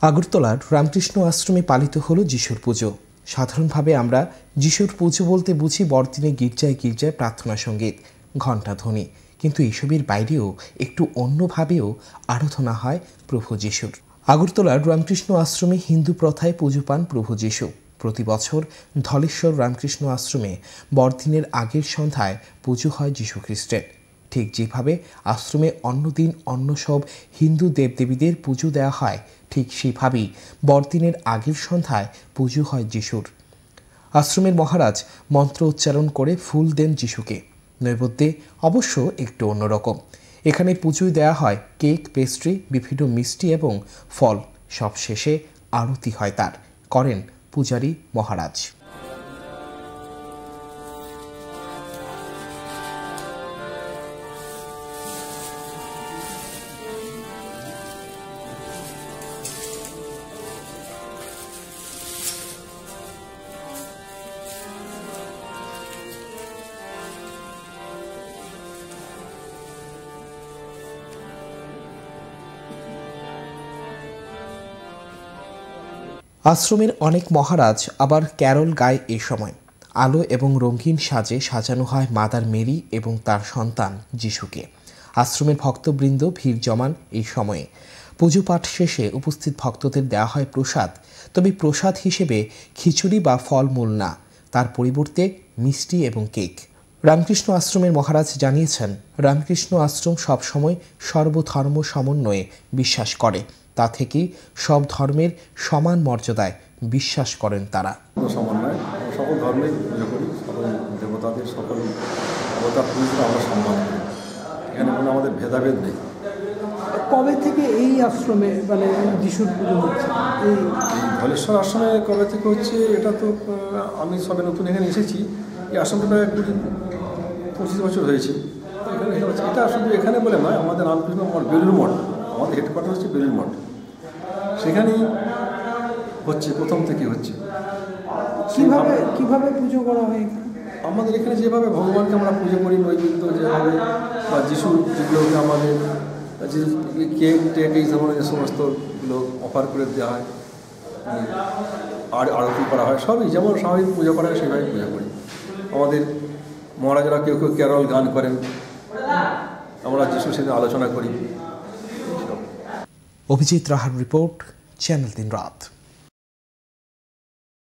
আগরতলার রামকৃষ্ণ আশ্রমে পালিত হলো যিশুর পুজো। সাধারণভাবে আমরা যিশুর পুজো বলতে বুঝি বড়দিনে গির্জায় গির্জায় প্রার্থনা সঙ্গীত, ঘণ্টাধ্বনি, কিন্তু এসবের বাইরেও একটু অন্যভাবেও আরাধনা হয় প্রভু যিশুর। আগরতলার রামকৃষ্ণ আশ্রমে হিন্দু প্রথায় পুজো পান প্রভু যিশু। প্রতি বছর ধলেশ্বর রামকৃষ্ণ আশ্রমে বড়দিনের আগের সন্ধ্যায় পুজো হয় যিশু খ্রিস্টের। ঠিক যেভাবে আশ্রমে অন্যদিন অন্য সব হিন্দু দেবদেবীদের পুজো দেওয়া হয়, ঠিক সেভাবেই বড়দিনের আগের সন্ধ্যায় পুজো হয় যিশুর। আশ্রমের মহারাজ মন্ত্র উচ্চারণ করে ফুল দেন যিশুকে। নৈবেদ্যে অবশ্য একটু অন্যরকম। এখানে পুজোয় দেওয়া হয় কেক, পেস্ট্রি, বিভিন্ন মিষ্টি এবং ফল। সব শেষে আরতি হয় তার, করেন পূজারী মহারাজ। আশ্রমের অনেক মহারাজ আবার ক্যারল গায় এই সময়। আলো এবং রঙিন সাজে সাজানো হয় মাদার মেরি এবং তার সন্তান যিশুকে। আশ্রমের ভক্তবৃন্দ ভিড় জমান এই সময়ে। পুজো পাঠ শেষে উপস্থিত ভক্তদের দেওয়া হয় প্রসাদ, তবে প্রসাদ হিসেবে খিচুড়ি বা ফলমূল না, তার পরিবর্তে মিষ্টি এবং কেক। রামকৃষ্ণ আশ্রমের মহারাজ জানিয়েছেন, রামকৃষ্ণ আশ্রম সবসময় সর্বধর্ম সমন্বয়ে বিশ্বাস করে। তা থেকেই সব ধর্মের সমান মর্যাদায় বিশ্বাস করেন তারা। সকল ধর্মের পুজো করি, সকল দেবতাদের, সকল দেবতা পুজো আমরা সম্মান করি। এখানে কোনো আমাদের ভেদাভেদ নেই। কবে থেকে এই আশ্রমে যিশুর পুজো হচ্ছে? এই ধলেশ্বর আশ্রমে কবে থেকে হচ্ছে এটা তো আমি সবে নতুন এখানে এসেছি। এই আশ্রমটা প্রায় 25 বছর হয়েছে। এখানে এটা শুধু এখানে বলে নয়, আমাদের রামকৃষ্ণ মঠ, বেলুড় মঠ, আমাদের হেডকোয়ার্টার হচ্ছে বেলুড় মঠ, সেখানেই হচ্ছে, প্রথম থেকে হচ্ছে। কিভাবে পুজো করা হয়? আমাদের এখানে যেভাবে ভগবানকে আমরা পুজো করি, নৈবেদ্য যেভাবে বা যিশুর যেগুলোকে আমাদের যে কেক টেক এই ধরনের যে সমস্তগুলো অফার করে দেওয়া হয়, আর আরতি করা হয়, সবই যেমন স্বাভাবিক পুজো করা হয় সেভাবে পুজো করি। আমাদের মহারাজারা কেউ কেউ ক্যারল গান করেন, আমরা যিশুর সাথে আলোচনা করি। অভিজিৎ রাহার রিপোর্ট, চ্যানেল 3 রাত।